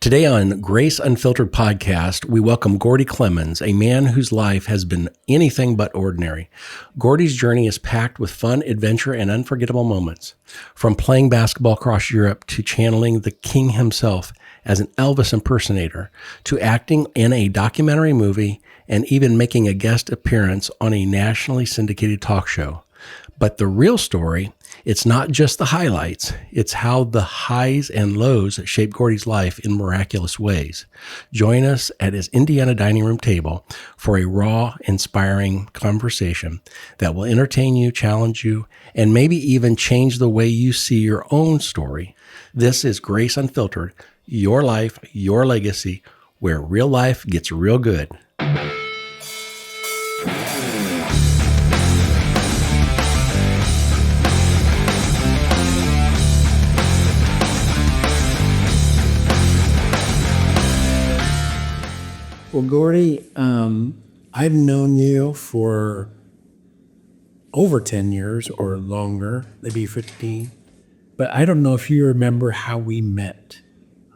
Today on Grace Unfiltered Podcast, we welcome Gordy Clemens, a man whose life has been anything but ordinary. Gordy's journey is packed with fun, adventure, and unforgettable moments. From playing basketball across Europe to channeling the king himself as an Elvis impersonator, to acting in a documentary movie, and even making a guest appearance on a nationally syndicated talk show. But the real story, it's not just the highlights, it's how the highs and lows shape Gordy's life in miraculous ways. Join us at his Indiana dining room table for a raw, inspiring conversation that will entertain you, challenge you, and maybe even change the way you see your own story. This is Grace Unfiltered, Your Life, Your Legacy, where real life gets real good. Well, Gordy, I've known you for over 10 years or longer, maybe 15, but I don't know if you remember how we met.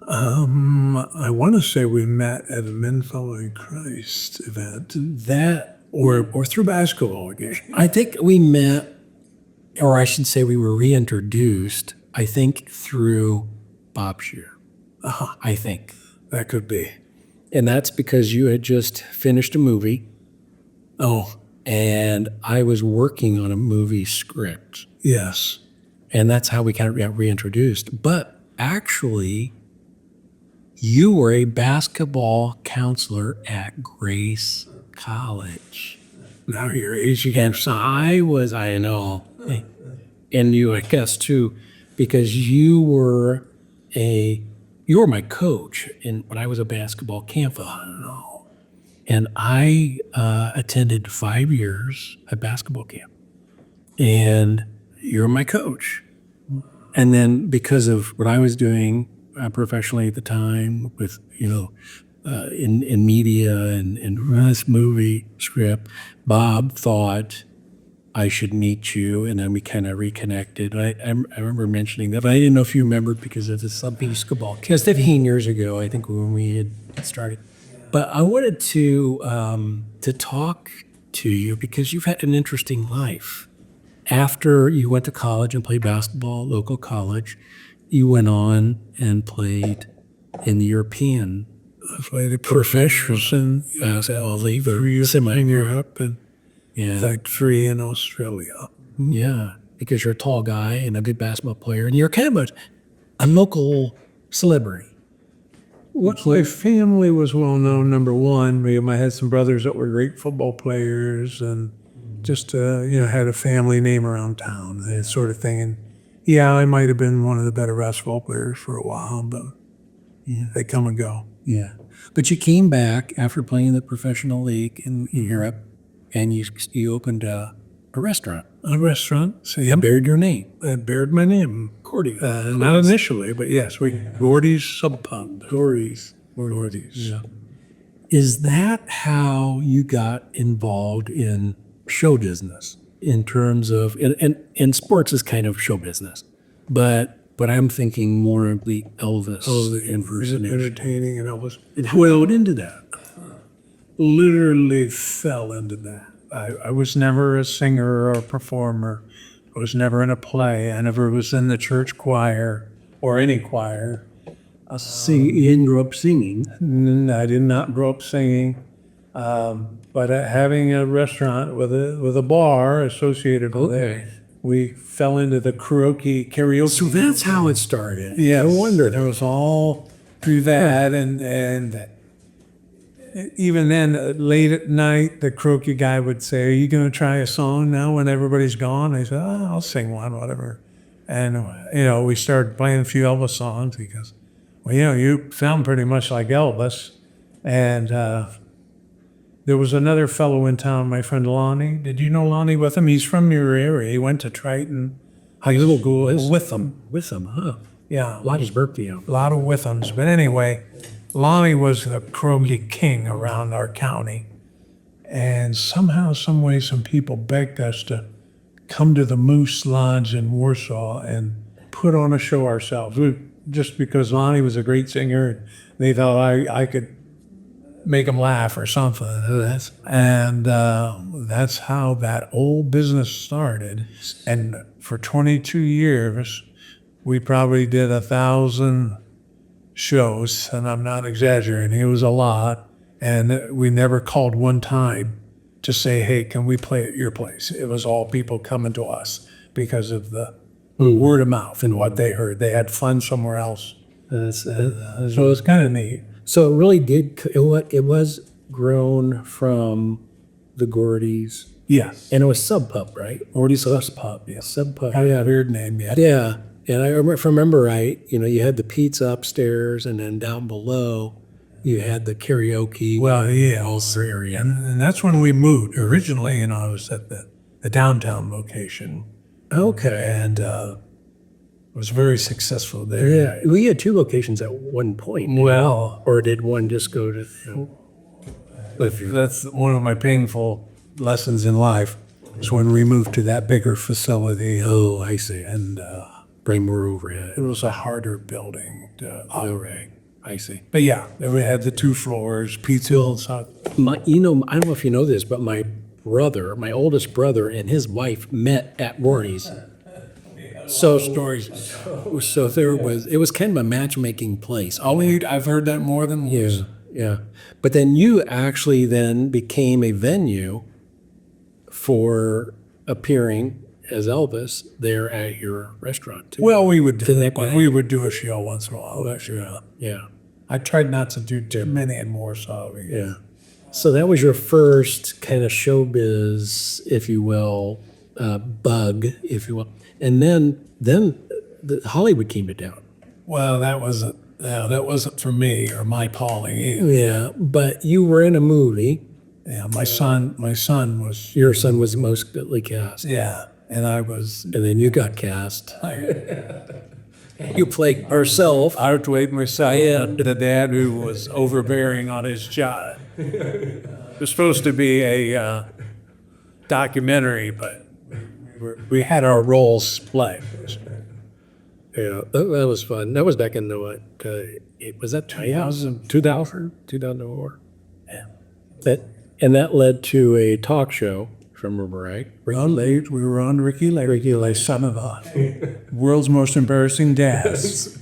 I want to say we met at a Men Following Christ event. Or through basketball again. I think we met, or I should say we were reintroduced, I think through Bob Shear. I think. That could be. And that's because you had just finished a movie. Oh. And I was working on a movie script. Yes. And that's how we kind of got reintroduced. But actually, you were a basketball counselor at Grace College. Now you're age And so I know. And you, I guess, too, because you were my coach when I was a basketball camp. And I attended 5 years at basketball camp. And you're my coach. And then because of what I was doing professionally at the time with, in media and this movie script, Bob thought I should meet you, and then we kind of reconnected. I remember mentioning that, but I didn't know if you remembered because of this basketball. Because 15 years ago, I think, when we had started. But I wanted to talk to you because you've had an interesting life. After you went to college and played basketball, local college, you went on and played in the European. I played a professional in semi-Europe and like 3 in Australia. Yeah, because you're a tall guy and a good basketball player, and you're kind of a local celebrity. My family was well known, number one. I had some brothers that were great football players and just, had a family name around town, that sort of thing. And yeah, I might have been one of the better basketball players for a while, but they come and go. Yeah. But you came back after playing the professional league in Europe, and you opened a restaurant. A restaurant. So It bared your name. It bared my name. Gordy. Not initially, but yes, Gordy's Sub Pub. Gordy's. Yeah. Is that how you got involved in show business in terms of, and sports is kind of show business, but I'm thinking more of the Elvis. Oh, the entertaining and Elvis. It flowed into that. Literally fell into that. I was never a singer or a performer. I was never in a play. I never was in the church choir or any choir. You didn't grow up singing. I did not grow up singing. But having a restaurant with a bar associated with it, we fell into the karaoke. So that's how it started. Yeah, I wondered. It was all through that, and even then, late at night, the karaoke guy would say, "Are you going to try a song now when everybody's gone?" I said, "I'll sing one, whatever." And we started playing a few Elvis songs because, you sound pretty much like Elvis, and there was another fellow in town, my friend Lonnie. Did you know Lonnie Witham? He's from your area. He went to Triton High School. Witham, huh? Yeah. A lot of birthday. A lot of Withams. But anyway, Lonnie was the karaoke king around our county. And somehow, some way, some people begged us to come to the Moose Lodge in Warsaw and put on a show ourselves. just because Lonnie was a great singer, and they thought I could make them laugh or something. And that's how that old business started. And for 22 years, we probably did 1,000 shows, and I'm not exaggerating. It was a lot. And we never called one time to say, hey, can we play at your place? It was all people coming to us because of the word of mouth and what they heard. They had fun somewhere else. So it was kind of neat. So it really did. It was grown from the Gordys, Yes. and it was Sub Pub, right? Gordy's Pub, yes. Sub Pub. I haven't heard name yet. Yeah, and I remember, if I remember right, you had the pizza upstairs, and then down below, you had the karaoke. Well, yeah, area. And that's when we moved. Originally, I was at the downtown location. Okay. And was very successful there. Yeah, we had 2 locations at one point. Well, Or did one just go to? that's one of my painful lessons in life, is when we moved to that bigger facility. Oh, I see. And Bring more overhead. it was a harder building to operate. I see. But yeah, we had the 2 floors, pizza. I don't know if you know this, but my oldest brother, and his wife met at Gordy's. So Stories. So it was kind of a matchmaking place. I've heard that more than once. Yeah. But then you actually then became a venue for appearing as Elvis there at your restaurant too. Well, we would that we would do a show once in a while. Yeah. I tried not to do too many and more so. Yeah. So that was your first kind of showbiz, if you will, bug, if you will. And then the Hollywood came to town. Well, that wasn't for me or my calling either. Yeah, but you were in a movie. Yeah, my son was. Your son was mostly cast. Yeah, and I was. And then you got cast. You played yourself. I played myself, the dad who was overbearing on his child. It was supposed to be a documentary, but we had our roles split. Yeah, that was fun. That was back in the what? Was that 2000? 2004? Yeah. That led to a talk show, if I remember right. We were on Ricky Lake, son of the world's most embarrassing dads.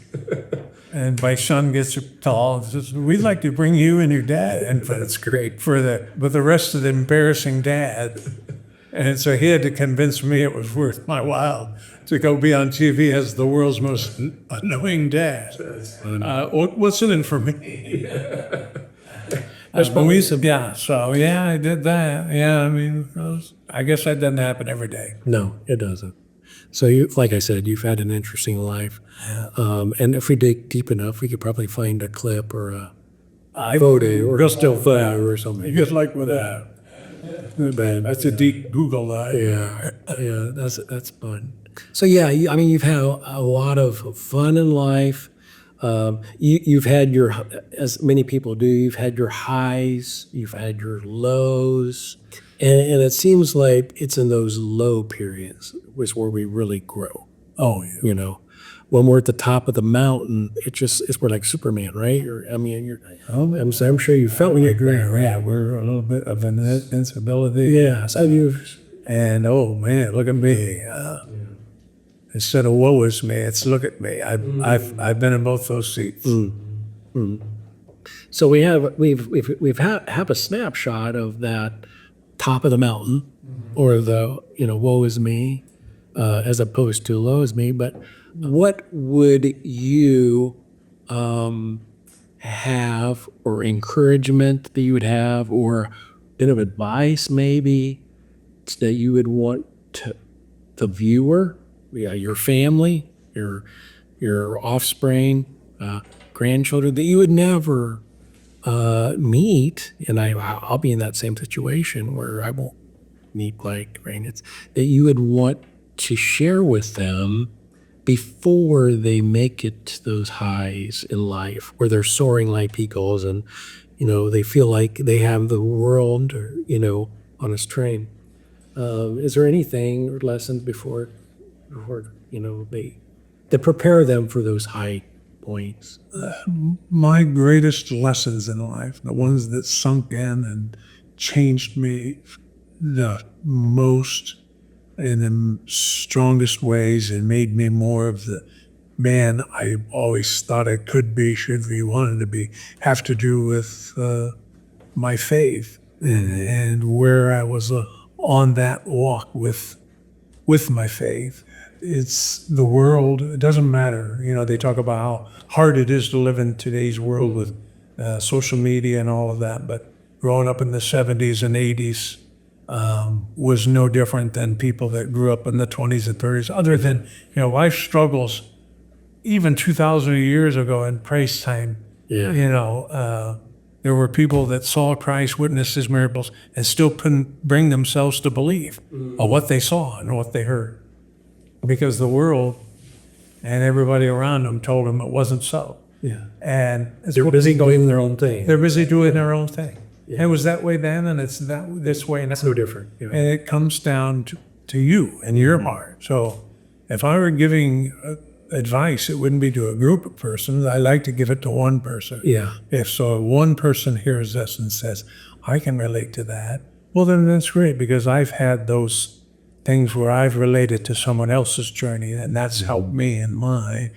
And my son gets tall and says, we'd like to bring you and your dad. And That's great. with the rest of the embarrassing dad. And so he had to convince me it was worth my while to go be on TV as the world's most annoying dad. What's in it for me? I did that. Yeah, I mean, I guess that doesn't happen every day. No, it doesn't. So like I said, you've had an interesting life. And if we dig deep enough, we could probably find a clip or a photo or still photo or something. Good luck with that. That's a deep Google. Yeah, that's fun. So yeah, you've had a lot of fun in life. You've had as many people do, you've had your highs, you've had your lows, and it seems like it's in those low periods is where we really grow. Oh, yeah. When we're at the top of the mountain, we're like Superman, right? I'm sure you felt like agree. Yeah, we're a little bit of an invincibility. Yeah. So and oh man, look at me. Instead of woe is me, it's look at me. I've been in both those seats. So we've have a snapshot of that top of the mountain, or the woe is me, as opposed to low is me. But what would you have, or encouragement that you would have, or a bit of advice maybe that you would want to the viewer, your family, your offspring, grandchildren that you would never meet, and I'll be in that same situation where I won't meet like that you would want to share with them before they make it to those highs in life where they're soaring like eagles and they feel like they have the world on a string. Is there anything or lessons before they to prepare them for those high points? My greatest lessons in life, the ones that sunk in and changed me the most in the strongest ways and made me more of the man I always thought I could be, should be, wanted to be, have to do with my faith and where I was on that walk with my faith. It's the world. It doesn't matter. They talk about how hard it is to live in today's world with social media and all of that. But growing up in the 70s and 80s was no different than people that grew up in the 20s and 30s. Other than, life struggles, even 2,000 years ago in Christ's time, there were people that saw Christ, witnessed his miracles, and still couldn't bring themselves to believe of what they saw and what they heard. Because the world and everybody around them told them it wasn't so. Yeah. And They're busy doing their own thing. they're busy doing their own thing. Yeah. And it was that way then, and it's this way now. That's no different. And it comes down to you and your heart. So if I were giving advice, it wouldn't be to a group of persons. I like to give it to one person. Yeah. If one person hears this and says, I can relate to that, well, then that's great, because I've had those things where I've related to someone else's journey, and that's helped me in mine.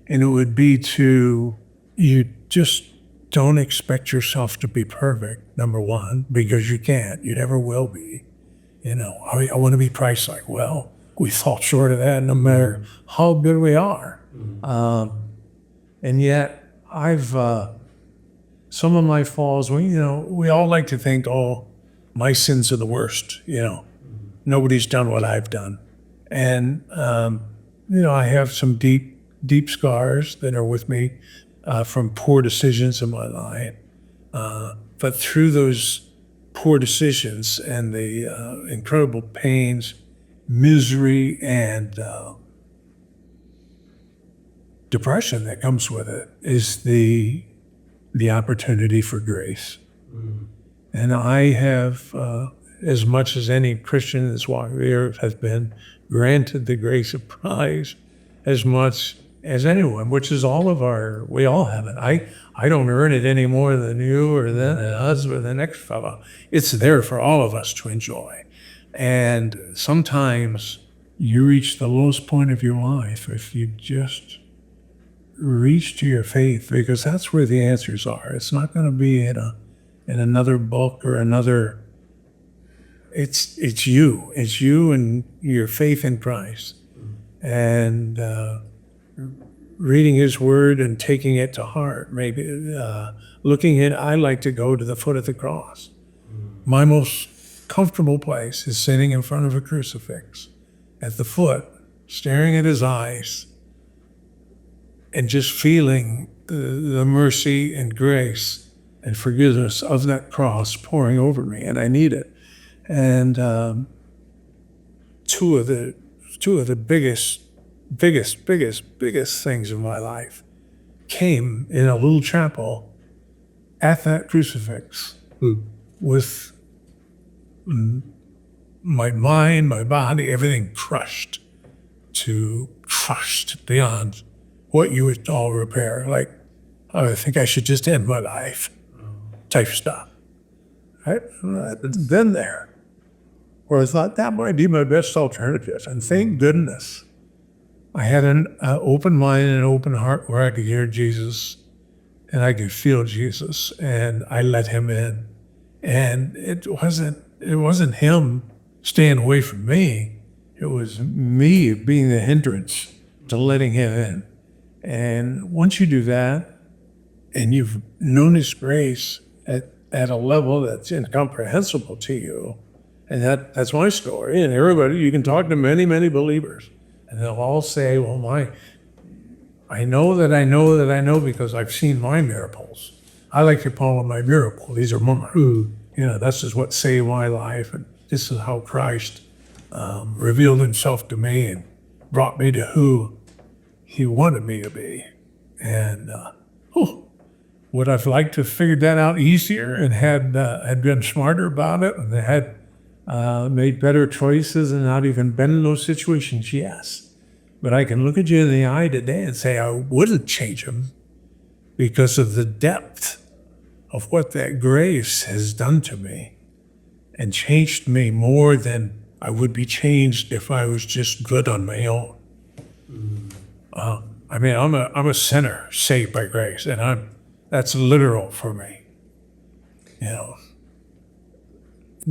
And it would be you just don't expect yourself to be perfect, number one, because you can't. You never will be. I want to be Christ-like. Well, we fall short of that no matter how good we are. And yet, I've some of my falls, we all like to think, oh, my sins are the worst, Nobody's done what I've done. And, I have some deep scars that are with me from poor decisions in my life. But through those poor decisions and the incredible pains, misery, and depression that comes with it is the opportunity for grace. And I have, as much as any Christian that's walking the earth has been granted the grace of Christ, as much as anyone, which is we all have it. I don't earn it any more than you or than us or the next fellow. It's there for all of us to enjoy. And sometimes you reach the lowest point of your life if you just reach to your faith, because that's where the answers are. It's not going to be in another book or another. It's you. It's you and your faith in Christ, and reading His Word and taking it to heart. Maybe looking at. I like to go to the foot of the cross. My most comfortable place is sitting in front of a crucifix at the foot, staring at His eyes, and just feeling the mercy and grace and forgiveness of that cross pouring over me, and I need it. And two of the biggest things in my life came in a little chapel at that crucifix with my mind, my body, everything crushed beyond what you would all repair. Like, I think I should just end my life type stuff. Right? I've been there where I thought that might be my best alternative. And thank goodness I had an open mind and an open heart where I could hear Jesus and I could feel Jesus, and I let Him in. And it wasn't Him staying away from me. It was me being the hindrance to letting Him in. And once you do that, and you've known His grace at a level that's incomprehensible to you, and that's my story, and everybody, you can talk to many, many believers, and they'll all say, well, I know that I know that I know because I've seen my miracles. I like to call them my miracle. These are mine. This is what saved my life, and this is how Christ revealed Himself to me and brought me to who He wanted me to be. And would I've liked to have figured that out easier and had been smarter about it and had made better choices and not even been in those situations? Yes. But I can look at you in the eye today and say I wouldn't change them because of the depth of what that grace has done to me and changed me more than I would be changed if I was just good on my own. I mean, I'm a sinner saved by grace, and that's literal for me. You know,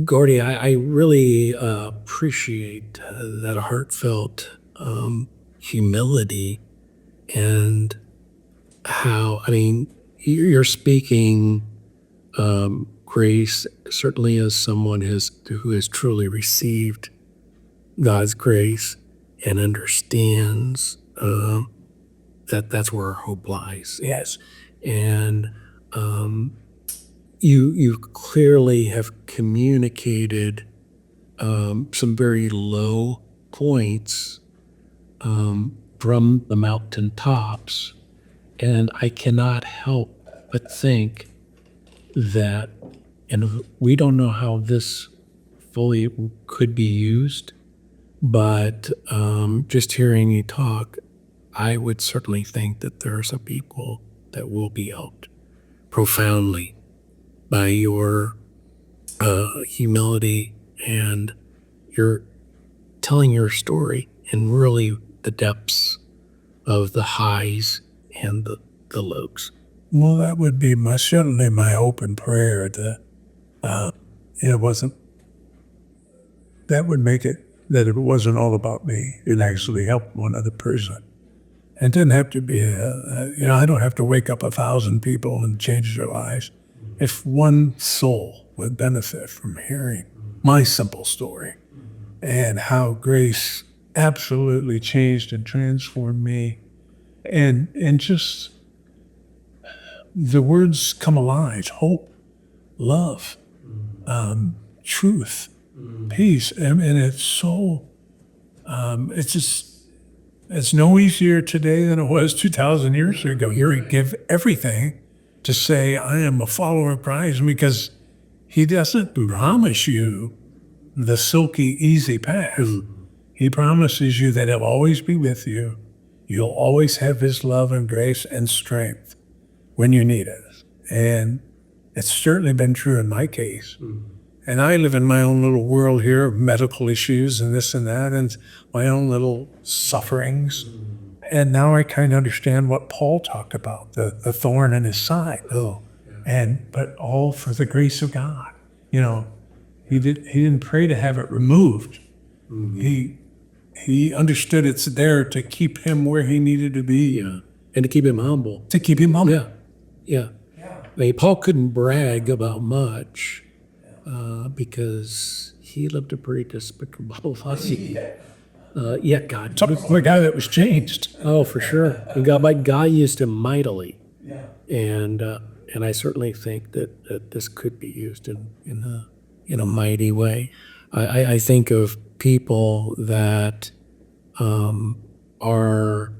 Gordy, I really appreciate that heartfelt humility and how, I mean, you're speaking grace certainly as someone who has truly received God's grace and understands that that's where our hope lies. yes. And you clearly have communicated some very low points from the mountaintops, and I cannot help but think that, and we don't know how this fully could be used, but just hearing you talk, I would certainly think that there are some people that will be helped profoundly by your humility and your telling your story and really the depths of the highs and the lows. Well, that would be certainly my hope and prayer that it wasn't, that would make it that it wasn't all about me. It actually helped one other person. It didn't have to be, I don't have to wake up 1,000 people and change their lives. If one soul would benefit from hearing my simple story and how grace absolutely changed and transformed me, and just the words come alive: hope, love, truth, peace. And it's so, it's no easier today than it was 2,000 years ago. You give everything to say, I am a follower of Christ, because he doesn't promise you the silky, easy path. He promises you that he'll always be with you. You'll always have his love and grace and strength when you need it. And it's certainly been true in my case. And I live in my own little world here of medical issues and this and that, and my own little sufferings. And now I kind of understand what Paul talked about, the thorn in his side. But all for the grace of God. You know, he didn't pray to have it removed. He understood it's there to keep him where he needed to be. Yeah. And to keep him humble. To keep him humble. Yeah. I mean, Paul couldn't brag about much because he lived a pretty despicable life. Yet God. The guy that was changed. Oh, for sure. And God used him mightily. And I certainly think that this could be used in a mighty way. I think of people that are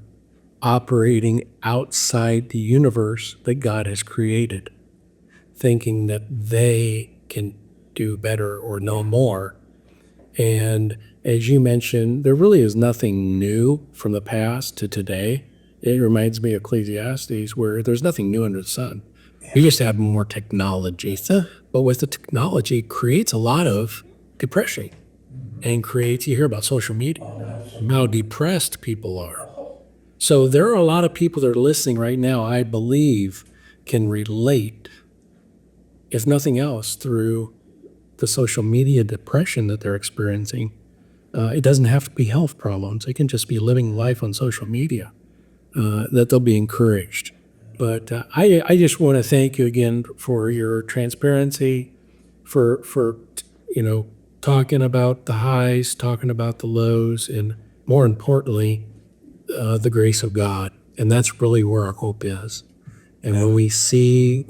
operating outside the universe that God has created, thinking that they can do better or know more. And as you mentioned, there really is nothing new from the past to today. It reminds me of Ecclesiastes, where there's nothing new under the sun. We just have more technology. But with the technology, it creates a lot of depression and you hear about social media, how depressed people are. So there are a lot of people that are listening right now, I believe, can relate, if nothing else, through the social media depression that they're experiencing. It doesn't have to be health problems. It can just be living life on social media, that they'll be encouraged. But I just want to thank you again for your transparency, for talking about the highs, talking about the lows, and more importantly, the grace of God. And that's really where our hope is. And when we see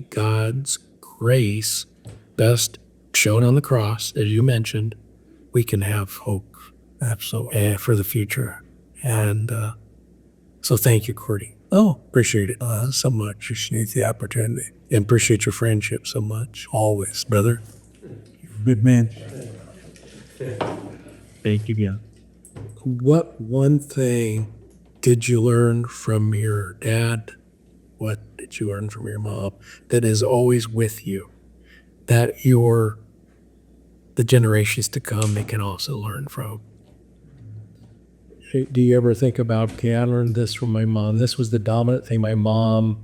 God's grace best shown on the cross, as you mentioned, we can have hope. Absolutely. For the future. And so thank you, Gordy. Appreciate it so much. Appreciate the opportunity. And appreciate your friendship so much. Always, brother. Good man. Thank you, yeah. what one thing did you learn from your dad? What did you learn from your mom that is always with you, that the generations to come they can also learn from? Do you ever think about, okay, I learned this from my mom. This was the dominant thing my mom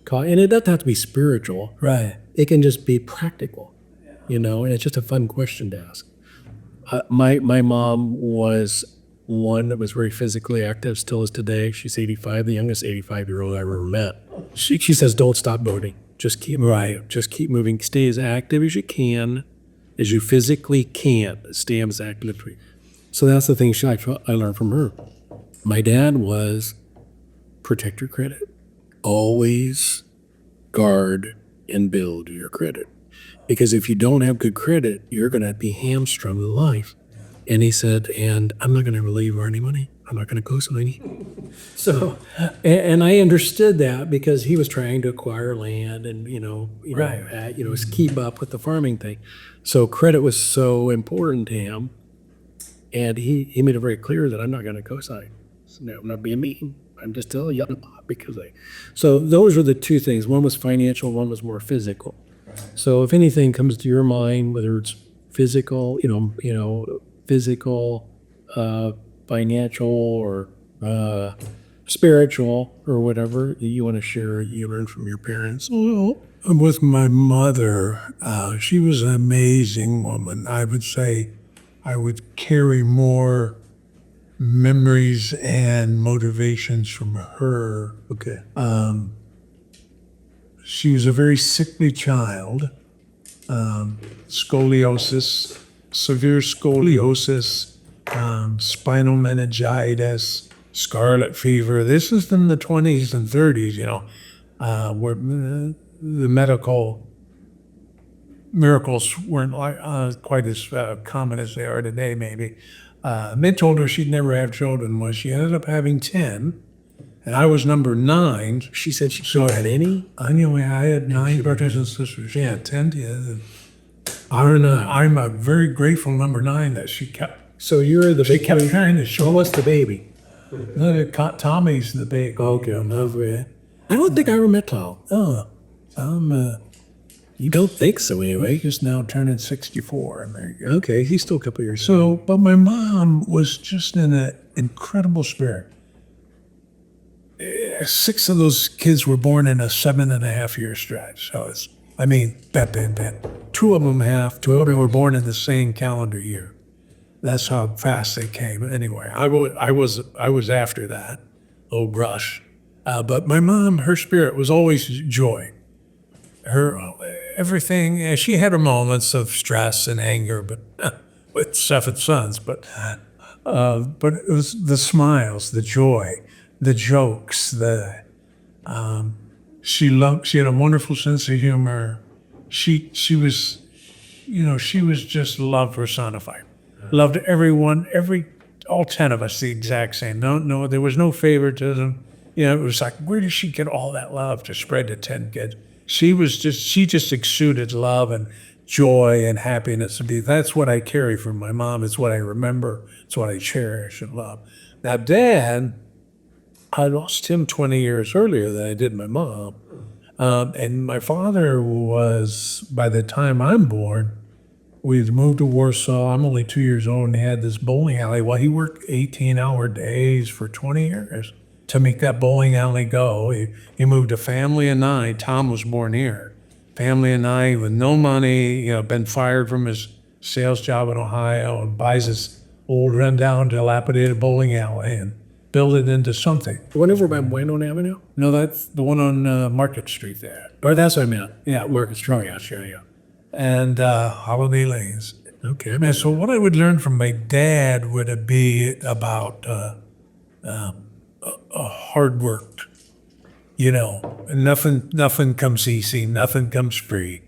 caught. And it doesn't have to be spiritual. Right. It can just be practical, and it's just a fun question to ask. My mom was one that was very physically active, still is today. She's 85, the youngest 85-year-old I ever met. She says, don't stop voting. Just keep moving. Stay as active as you can, as you physically can. Stay as active as you can. So that's the thing I learned from her. My dad was protect your credit. Always guard and build your credit. Because if you don't have good credit, you're going to be hamstrung in life. And he said, and I'm not going to really borrow any money. I'm not going to co-sign any. So, and I understood that because he was trying to acquire land and, keep up with the farming thing. So credit was so important to him. And he made it very clear that I'm not going to co-sign. So, no, I'm not being mean. I'm just telling you because So those were the two things. One was financial, one was more physical. Right. So if anything comes to your mind, whether it's physical, physical, financial, or spiritual, or whatever that you want to share, you learned from your parents. Well, with my mother, she was an amazing woman. I would say I would carry more memories and motivations from her. Okay. She was a very sickly child, scoliosis, severe scoliosis, spinal meningitis, scarlet fever. This is in the 20s and 30s, where the medical miracles weren't quite as common as they are today, maybe. They told her she'd never have children. Well, she ended up having 10, and I was number 9. She said she had any? I had 9 brothers and sisters. She had 10. Yeah. I'm a very grateful number 9 that she kept. So you're the She kept trying to show us the baby. No, Tommy's the baby. Okay, I don't think I ever met Tom. Oh, You don't think so anyway. he's now turning 64. And there you go. Okay, he's still a couple years. So, but my mom was just in an incredible spirit. 6 of those kids were born in a 7.5-year stretch. So that 2 of them were born in the same calendar year. That's how fast they came. Anyway, I was after that old rush. But my mom, her spirit was always joy. Her everything. She had her moments of stress and anger, but with 7 sons. But it was the smiles, the joy, the jokes. She had a wonderful sense of humor. She was, she was just love personified. Loved everyone, all 10 of us the exact same. No, there was no favoritism. It was like, where did she get all that love to spread to 10 kids? She just exuded love and joy and happiness. That's what I carry from my mom. It's what I remember. It's what I cherish and love. Now, Dad, I lost him 20 years earlier than I did my mom. And my father was, by the time I'm born, we'd moved to Warsaw. I'm only 2 years old, and he had this bowling alley. Well, he worked 18-hour days for 20 years to make that bowling alley go. He moved a family of 9. Tom was born here. Family of 9 with no money, been fired from his sales job in Ohio, and buys this old rundown, dilapidated bowling alley and build it into something. The one over by Bueno Avenue? No, that's the one on Market Street there. Or that's what I meant. Yeah, Market Street. Yeah, sure, yeah. And Holiday Lanes. Okay. And so what I would learn from my dad would be about hard work. Nothing comes easy, nothing comes free.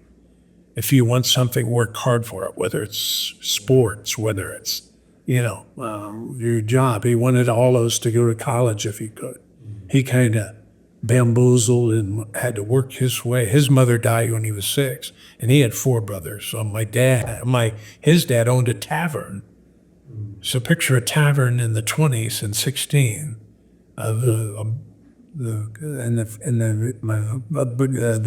If you want something, work hard for it, whether it's sports, whether it's, your job. He wanted all of us to go to college if he could. He kind of bamboozled and had to work his way. His mother died when he was 6, and he had 4 brothers. So his dad owned a tavern So picture a tavern in the 20s and 16. The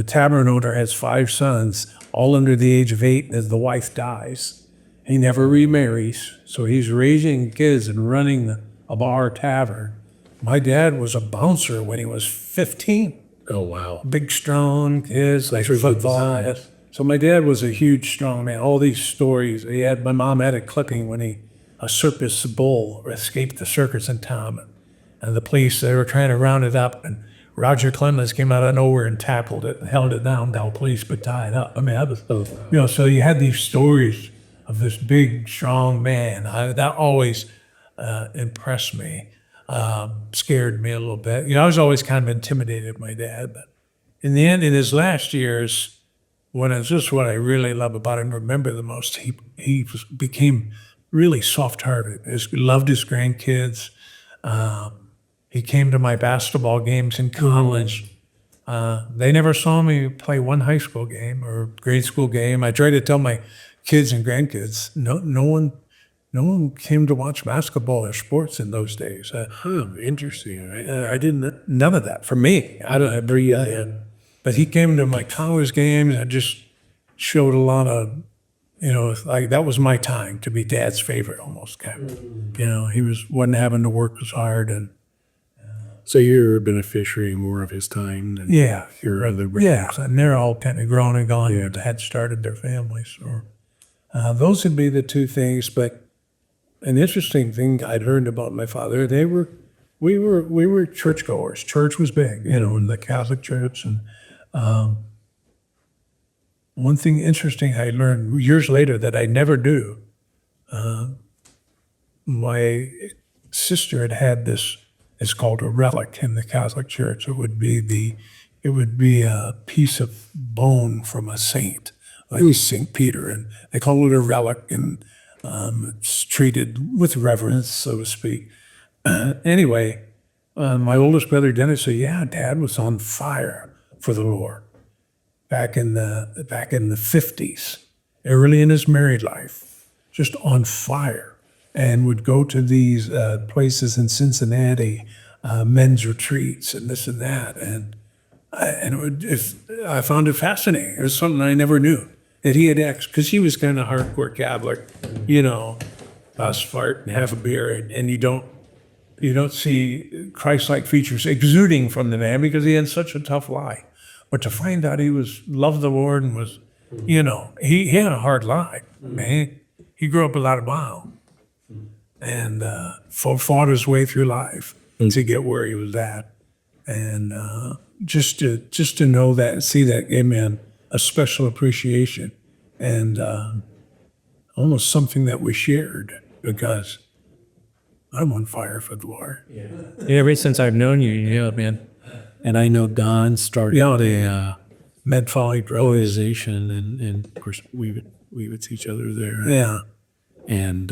tavern owner has 5 sons, all under the age of 8, as the wife dies. He never remarries, so he's raising kids and running a bar tavern. My dad was a bouncer when he was 15. Oh, wow. Big, strong kids, like football. So my dad was a huge, strong man. All these stories. My mom had a clipping when a circus bull escaped the circus in town. And the police, they were trying to round it up, and Roger Clemens came out of nowhere and tackled it and held it down. The police but tied up. I mean, that was, so you had these stories of this big, strong man. That always impressed me, scared me a little bit. I was always kind of intimidated by my dad, but in the end, in his last years, when it's just what I really love about him and remember the most, he became really soft-hearted. Loved his grandkids. He came to my basketball games in college. They never saw me play one high school game or grade school game. I try to tell my kids and grandkids, no one came to watch basketball or sports in those days. Interesting. Right? I didn't, none of that for me. But he came to my college games and just showed a lot of, like that was my time to be Dad's favorite almost kind of. He wasn't having to work as hard and. So you're a beneficiary more of his time than your other brothers. Yeah, and they're all kind of grown and gone. Had started their families. So those would be the two things. But an interesting thing I'd learned about my father, we were churchgoers. Church was big, in the Catholic Church. And one thing interesting I learned years later that I never do, my sister had this. It's called a relic in the Catholic Church. It would be a piece of bone from a saint, like St. Peter, and they call it a relic, and it's treated with reverence, so to speak. Anyway, my oldest brother Dennis said, "Yeah, Dad was on fire for the Lord back in the 50s, early in his married life, just on fire." And would go to these places in Cincinnati, men's retreats and this and that. And I found it fascinating. It was something I never knew that he had because he was kind of hardcore Catholic, bus fart and have a beer, and you don't see Christ-like features exuding from the man because he had such a tough life. But to find out he loved the Lord and was, he had a hard life, man. He grew up without a mom. And fought his way through life to get where he was at, and just to know that, see that, amen, a special appreciation, and almost something that we shared because I'm on fire for the Lord. Yeah, ever since I've known you, man. And I know Don started a Med-Folly organization, and of course we would see each other there. Yeah, and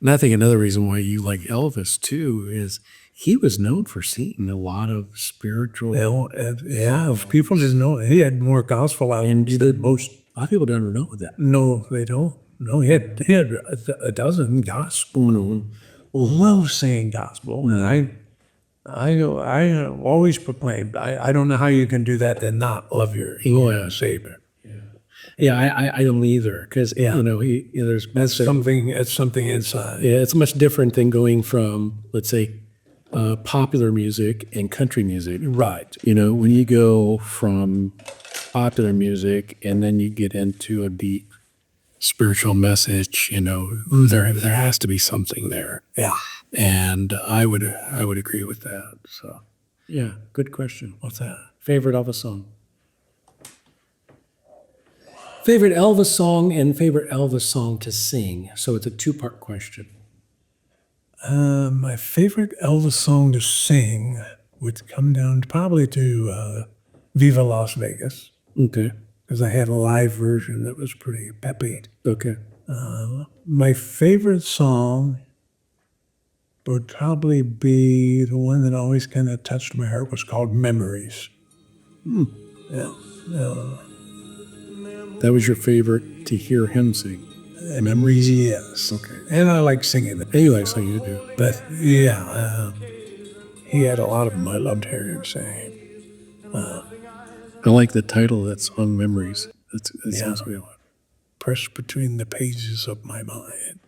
I think another reason why you like Elvis too is he was known for singing a lot of spiritual. If people didn't know, he had more gospel out And than most. A lot of people don't know that. No, they don't. No, he had a dozen gospel. Love singing gospel, and I always proclaimed. I don't know how you can do that and not love your Savior. Yeah, I don't either because there's That's something. It's something inside. Yeah, it's much different than going from, let's say, popular music and country music. Right. When you go from popular music and then you get into a deep spiritual message, there has to be something there. Yeah. And I would agree with that. So, yeah, good question. What's that? Favorite Elvis song? Favorite Elvis song and favorite Elvis song to sing. So it's a 2-part question. My favorite Elvis song to sing would come down probably to Viva Las Vegas. Okay. Because I had a live version that was pretty peppy. Okay. My favorite song would probably be the one that always kind of touched my heart, was called Memories. Yeah. That was your favorite to hear him sing? Memories, yes. Okay. And I like singing it. He likes like you do. But yeah, he had a lot of them. I loved hearing him sing. I like the title of that song, Memories. That sounds really well. Pressed between the pages of my mind.